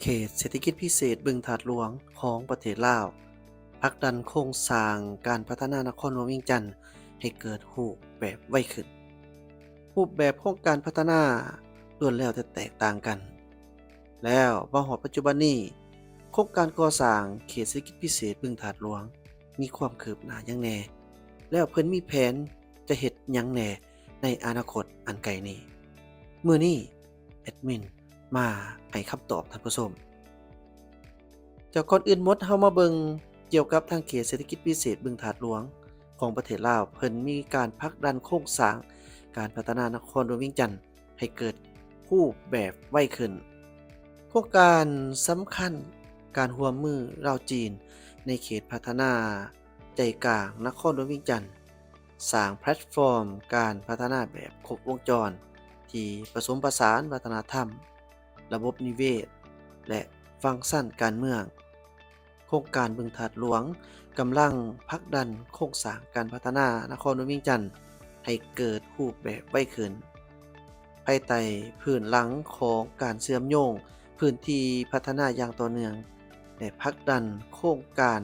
ตเศรษฐกิจพิเศษบึงถาดหลวงของประเทศลาวผลักดันโครงสร้างการพัฒนานครหลวงเวียงจันทน์ให้เกิดรูปแบบไวขึ้นรูปแบบโครงการพัฒนาล้วนแล้วแต่แตกต่างกัน แล้วมาฮอดปัจจุบันนี้โครงการก่อสร้างเขตเศรษฐกิจพิเศษบึงถาดหลวงมีความคืบหน้าหยังแหน่แล้วเพิ่นมีแผนจะเฮ็ดหยังแหน่ในอนาคตอันไกลนี้มื้อนี้แอดมินมาให้คำตอบท่านผู้ชม จากก่อนอื่นหมดเฮามาเบิ่งเกี่ยวกับทางเขตเศรษฐกิจพิเศษบึงถาดหลวงของประเทศลาวเพิ่นมีการผลักดันโครงสร้างการพัฒนานครหลวงเวียงจันทน์ให้เกิดรูปแบบไวขึ้นโครงการสำคัญการร่วมมือลาวจีนในเขตพัฒนาใจกลางนครหลวงเวียงจันทน์สร้างแพลตฟอร์มการพัฒนาแบบครบวงจรที่ผสมผสานวัฒนธรรมระบบนิเวศและฟังก์ชันการเมือง โครงการบึงถาดหลวงกำลังผลักดันโครงสร้างการพัฒนานครหลวงเวียงจันทน์ให้เกิดรูปแบบไวขึ้นภายใต้พื้นหลังของการเชื่อมโยงพื้นที่พัฒนาอย่างต่อเนื่องและผลักดันโครงการ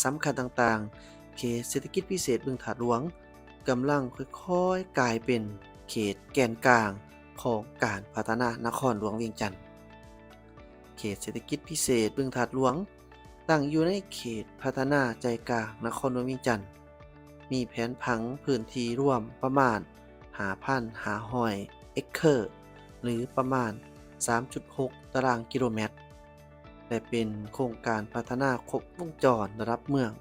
สำคัญต่างๆเขตเศรษฐกิจพิเศษบึงถาดหลวงกำลังค่อยๆกลายเป็นเขตแกนกลางของการพัฒนานครหลวงเวียงจันทน์เขตเศรษฐกิจพิเศษบึงถาดหลวง ตั้งอยู่ในเขตพัฒนาใจกลางนครหลวงเวียงจันทน์มีแผนผังพื้นที่ร่วมประมาณ5,500 เอกเคอร์หรือประมาณ 3.6 ตารางกิโลเมตรและเป็นโครงการพัฒนาครบวงจรระดับเมือง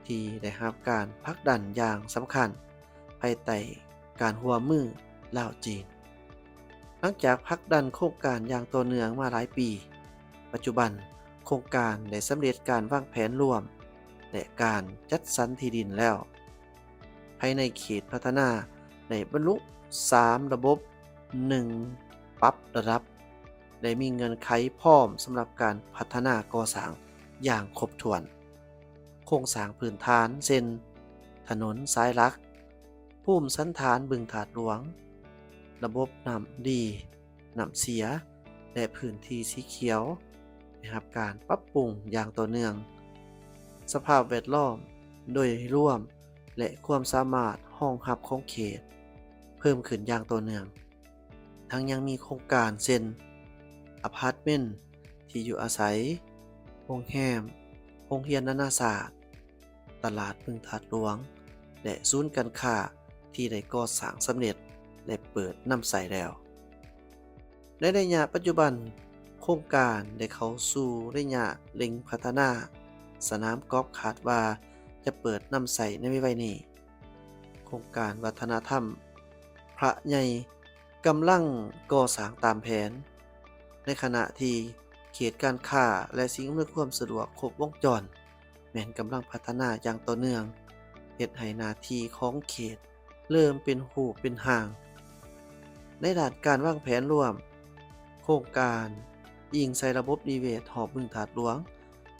ที่ได้รับการผลักดันอย่างสำคัญภายใต้การร่วมมือลาวจีนหลังจากผลักดันโครงการอย่างต่อเนื่องมาหลายปี ปัจจุบันโครงการได้สำเร็จการวางแผนร่วมและการจัดสรรที่ดินแล้วภายในเขตพัฒนาได้บรรลุ3ระบบ 1. ปรับระดับได้มีเงื่อนไขพร้อมสำหรับการพัฒนาก่อสร้างอย่างครบถ้วนโครงสร้างพื้นฐานเช่นถนนสายหลักภูมิสันฐานบึงถาดหลวงระบบน้ำดีน้ำเสียและพื้นที่สีเขียวนะครับการปรับปรุงอย่างต่อเนื่องสภาพแวดล้อมโดยรวมและความสามารถรองรับของเขตเพิ่มขึ้นอย่างต่อเนื่องทั้งยังมีโครงการเช่นอพาร์ตเมนต์ที่อยู่อาศัยโรงแรมโรงเรียนนานาศาสตร์ตลาดบึงถาดหลวงและศูนย์การค้าที่ได้ก่อสร้างสำเร็จและเปิดนำใส่แล้วในระยะปัจจุบันโครงการได้เข้าสู่ระยะเร่งพัฒนาสนามกอล์ฟคาดว่าจะเปิดนำใส่ในไม่ไวนี้โครงการวัฒนธรรมพระใหญ่กำลังก่อสร้างตามแผนในขณะที่เขตการค้าและสิ่งอำนวยความสะดวกครบวงจรแม้นกำลังพัฒนาอย่างต่อเนื่องเฮ็ดให้หน้าที่ของเขตเริ่มเป็นหูเป็นหางในด้านการวางแผนร่วมโครงการอิงใส่ระบบนิเวศหอบบึงถาดหลวง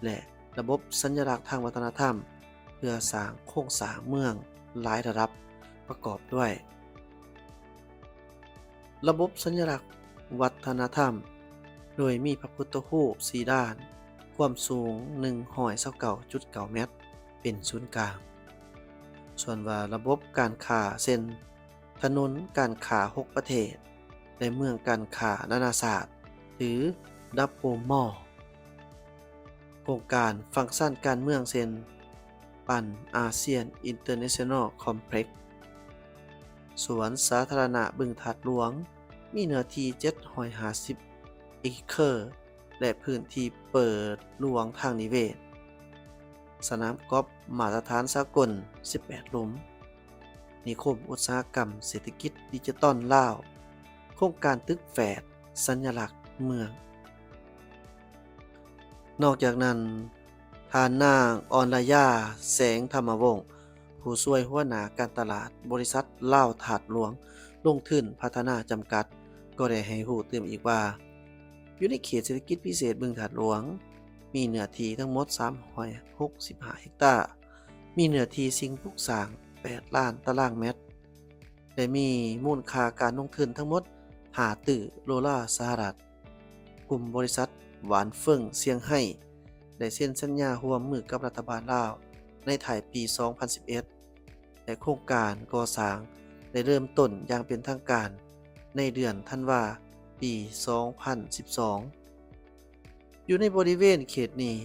และระบบสัญลักษณ์ทางวัฒนธรรมเพื่อสร้างโครงสร้างเมืองหลายระดับประกอบด้วยระบบสัญลักษณ์วัฒนธรรมโดยมีพระพุทธรูป4ด้านความสูง129.9 เมตรเป็นศูนย์กลางส่วนว่าระบบการค้าเช่นถนนการค้า6ประเทศและเมืองการค้านานาชาติหรือดับโบมอลโครงการฟังก์ชันการเมืองเช่นปั่นอาเซียนอินเตอร์เนชั่นแนลคอมเพล็กซ์สวนสาธารณะบึงถาดหลวงมีเนื้อที่750 เอเคอร์และพื้นที่เปิดหลวงทางนิเวศสนามกอล์ฟมาตรฐานสากล18 หลุมนิคมอุตสาหกรรมเศรษฐกิจดิจิตอลลาวโครงการตึกแฝดสัญลักษณ์เมืองนอกจากนั้นทานนางอรยาแสงธรรมวงศ์ผู้ช่วยหัวหน้าการตลาดบริษัทลาวถาดหลวงลงทุนพัฒนาจำกัดก็ได้ให้รู้เติมอีกว่าอยู่ในเขตเศรษฐกิจพิเศษบึงถาดหลวงมีเนื้อที่ทั้งหมด365 เฮกตาร์มีเนื้อที่สิ่งปลูกสร้าง8 ล้านตารางเมตรและมีมูลค่าการลงทุนทั้งหมด5 ตื้อดอลลาร์สหรัฐกลุ่มบริษัท หวานเฟิ่งเซี่ยงไฮ้ได้เซ็นสัญญาร่วมมือกับรัฐบาลลาวในท้ายปี 2011 และโครงการก่อสร้างได้เริ่มต้นอย่างเป็นทางการในเดือนธันวาปี 2012 อยู่ในบริเวณเขตนี้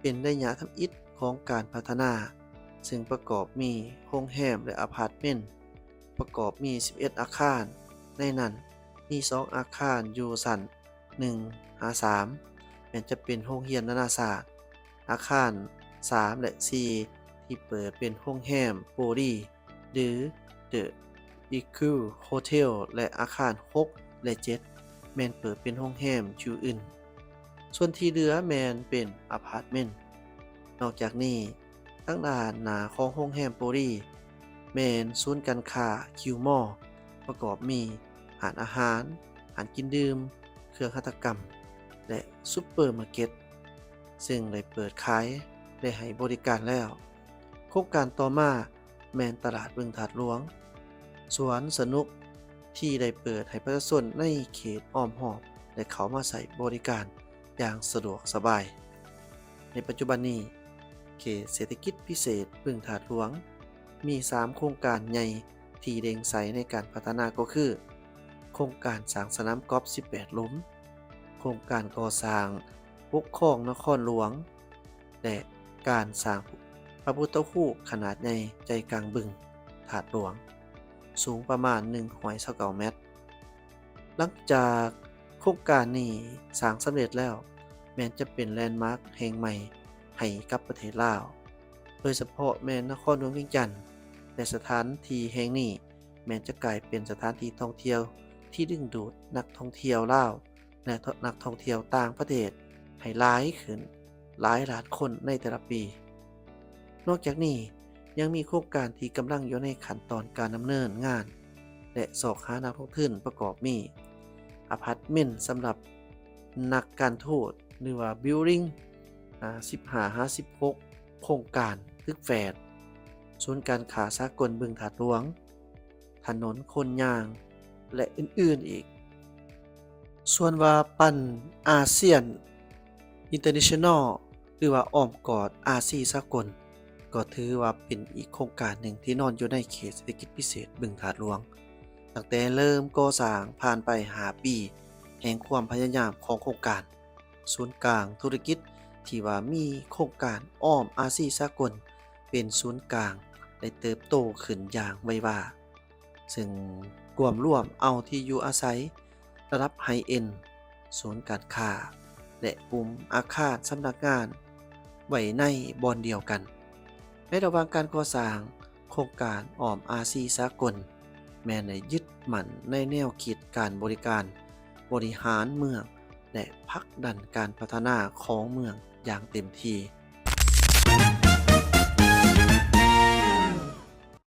เป็นระยะทำอิฐของการพัฒนาซึ่งประกอบมีโรงแรมและอพาร์ตเมนต์ประกอบมี 11 อาคารในนั้นมี 2 อาคารอยู่ชั้น 1-3 แม้นจะเป็นโรงเรียนนานาชาติอาคาร 3 และ 4 ที่เปิดเป็นโรงแรมโปลีหรือ The Eagle Hotel และอาคาร 6 และ 7 แม่นเปิดเป็นโรงแรมชื่ออื่นส่วนที่เหลือแม่นเป็นอพาร์ตเมนต์นอกจากนี้ทั้งด้านหน้าของโรงแรมโปลีแม่นศูนย์การค้าคิวมอลประกอบมีร้านอาหารร้านกินดื่มเครื่องหัตถกรรมและซุปเปอร์มาร์เก็ตซึ่งได้เปิดขายและให้บริการแล้วโครงการต่อมาแม่นตลาดบึงถาดหลวงสวนสนุกที่ได้เปิดให้ประชาชนในเขตอ้อมหอบและเข้ามาใช้บริการอย่างสะดวกสบายในปัจจุบันนี้เขตเศรษฐกิจพิเศษบึงถาดหลวงมี 3 โครงการใหญ่ที่เร่งใช้ในการพัฒนาก็คือโครงการสร้างสนามกอล์ฟ 18 หลุมโครงการก่อสร้างปกครองนครหลวงและการสร้างพระพุทธรูปขนาดใหญ่ใจกลางบึงถาดหลวงสูงประมาณ129 เมตรหลังจากโครงการนี้สร้างสำเร็จแล้วแม้นจะเป็นแลนด์มาร์คแห่งใหม่ให้กับประเทศลาวโดยเฉพาะแม่นนครหลวงเวียงจันทน์และสถานที่แห่งนี้แม้นจะกลายเป็นสถานที่ท่องเที่ยวที่ดึงดูดนักท่องเที่ยวลาวและนักท่องเที่ยวต่างประเทศให้หลายขึ้นหลายล้านคนในแต่ละปีนอกจากนี้ยังมีโครงการที่กำลังอยู่ในขั้นตอนการดำเนินงานและสอกหานักลงทุนประกอบมีอพาร์ตเมนต์สำหรับนักการทูตหรือว่า Building 15-56 โครงการตึกแฝดศูนย์การค้าสากลบึงถาดหลวงถนนคนย่างและอื่นๆอีกส่วนว่าปั่นอาเซียน International หรือว่าอ้อมกอดอาซีสากลก็ถือว่าเป็นอีกโครงการหนึ่งที่นอนอยู่ในเขตเศรษฐกิจพิเศษบึงถาดหลวงตั้งแต่เริ่มก่อสร้างผ่านไป5 ปีแห่งความพยายามของโครงการศูนย์กลางธุรกิจที่ว่ามีโครงการอ้อมอาซีสากลเป็นศูนย์กลางได้เติบโตขึ้นอย่างไวว่าซึ่งรวมเอาที่อยู่อาศัยระดับไฮเอนด์ศูนย์การค้าและกลุ่มอาคารสำนักงานไว้ในบอนเดียวกันในระหว่างการก่อสร้างโครงการอ้อมอาซีสากลแม้ได้ยึดมั่นในแนวคิดการบริการบริหารเมืองและผลักดันการพัฒนาของเมืองอย่างเต็มที่